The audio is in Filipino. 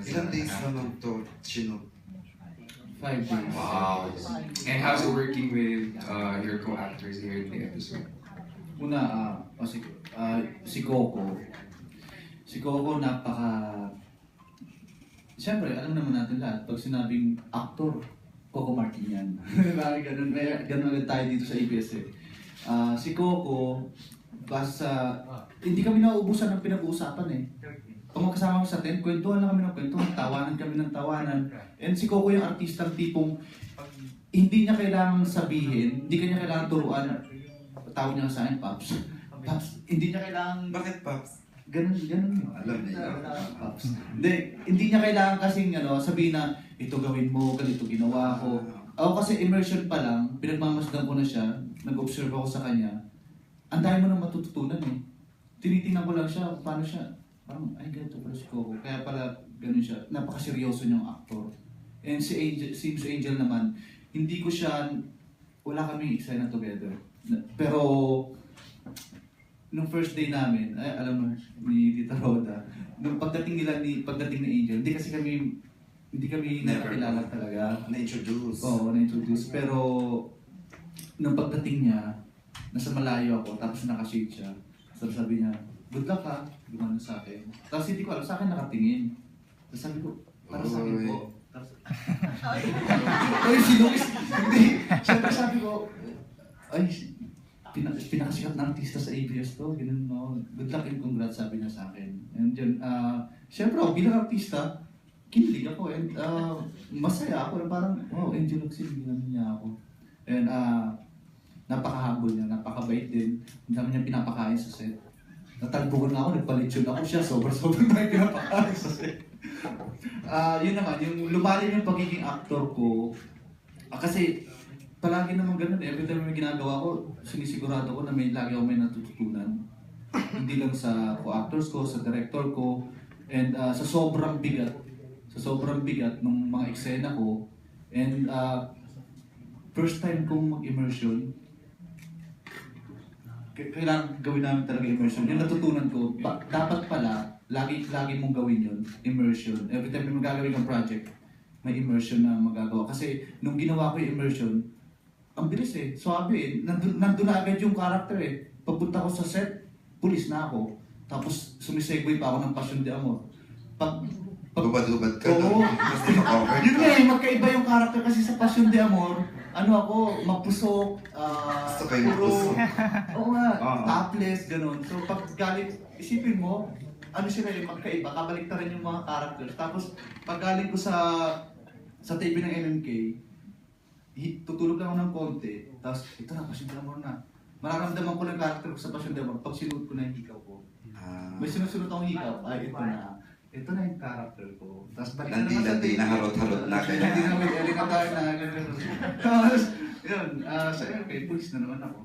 Ilang days naman to, Chino? 5 days. Wow. And how's it working with your co-actors here in the episode? Una, si Coco. Si Coco Siyempre, alam naman natin lahat, pag sinabing actor, Coco Martin yan. Ganun agad tayo dito sa ABS eh. Si Coco, hindi kami nauubusan ng pinag-uusapan eh. Pag magkasama kami sa tent, kwentuhan lang kami ng kwentuhan, tawanan kami ng tawanan. And si Coco yung artistang tipong, hindi niya kailangang sabihin, hindi kanya kailangan turuan. Tawag niya sa akin, Pops. Pops, hindi niya kailangan... Bakit, Pops? Ganun. Alam niya. Pops. Hindi niya kailangan kasing sabihin na, ito gawin mo, ganito ginawa ko. Ako kasi immersion pa lang, pinagmamasdan ko na siya, nag-observe ako sa kanya. Ang dami mo nang matututunan eh. Tinitingnan ko lang siya, paano siya. Parang, ay ganito pala si Coco. Kaya pala ganun siya, napakaseryoso niyang actor. And si Angel naman, hindi ko siya, wala kami eksena together. Pero, nung first day namin, alam mo, ni Tita Roda, nung pagdating ni Angel, hindi kami nakakilala talaga. Na-introduce. Oo, na-introduce. Pero, nung pagdating niya, nasa malayo ako, tapos nakashade siya. Sabi niya, good luck ha, gumano sa akin. Tapos hindi ko alam, sa akin nakatingin. Tapos sabi ko, para sa akin po. Ay, sinukis. Hindi. Siyempre sabi ko, ay, pinakasikat na artista sa ABS to. Ganun, no? Good luck and congrats, sabi niya sa akin. And yun, siyempre ako, bilang artista, kinilig ako. And masaya ako na parang, wow, Angel Oxy, ginanon niya ako. And napaka-humble niya, napakabait din. Ang dami niya pinapakain sa set. Natalbo ko na ako, nagpalitsyon ako siya, sobrang tayo pinapakain sa set. Yun naman, yung lumalim yung pagiging actor ko. Kasi palagi naman ganun, every time may ginagawa ko, sinisigurado ko na lagi ako may natututunan. Hindi lang sa co-actors ko, sa director ko, and sa sobrang bigat ng mga eksena ko. And first time kong mag-immersion, kailangan gawin namin talaga immersion. Yung natutunan ko, dapat pala, lagi mong gawin yun, immersion. Every time may magagawin kang project, may immersion na magagawa. Kasi nung ginawa ko yung immersion, ang bilis eh, swabe eh. Nandun na agad yung character eh. Pagpunta ko sa set, pulis na ako. Tapos sumisegue pa ako ng Passion de Amor. Lubad-lubad ka Oo. doon. Mas di-cover Yun nga eh, magkaiba yung character kasi sa Passion de Amor. Ako, mapusok, Gusto ko yung mapusok. Oo nga, Oo. topless, ganun. So pag galing, isipin mo, sila yung magkaiba, kabalik rin yung mga characters. Tapos pag galing ko sa TV ng MMK, tutulog lang ako ng konti, tapos ito na, Passion de Amor na. Mararamdaman ko ng character ko sa Passion de Amor pag sinuot ko na yung hikaw ko. May sinusunod akong hikaw, ito na. Ito na yung character ko. Tapos balik na naman sa Landi na harot-harot na kayo. Hindi na may tayo na gano'n. Tapos, yun, sa MMK, pulis na naman ako.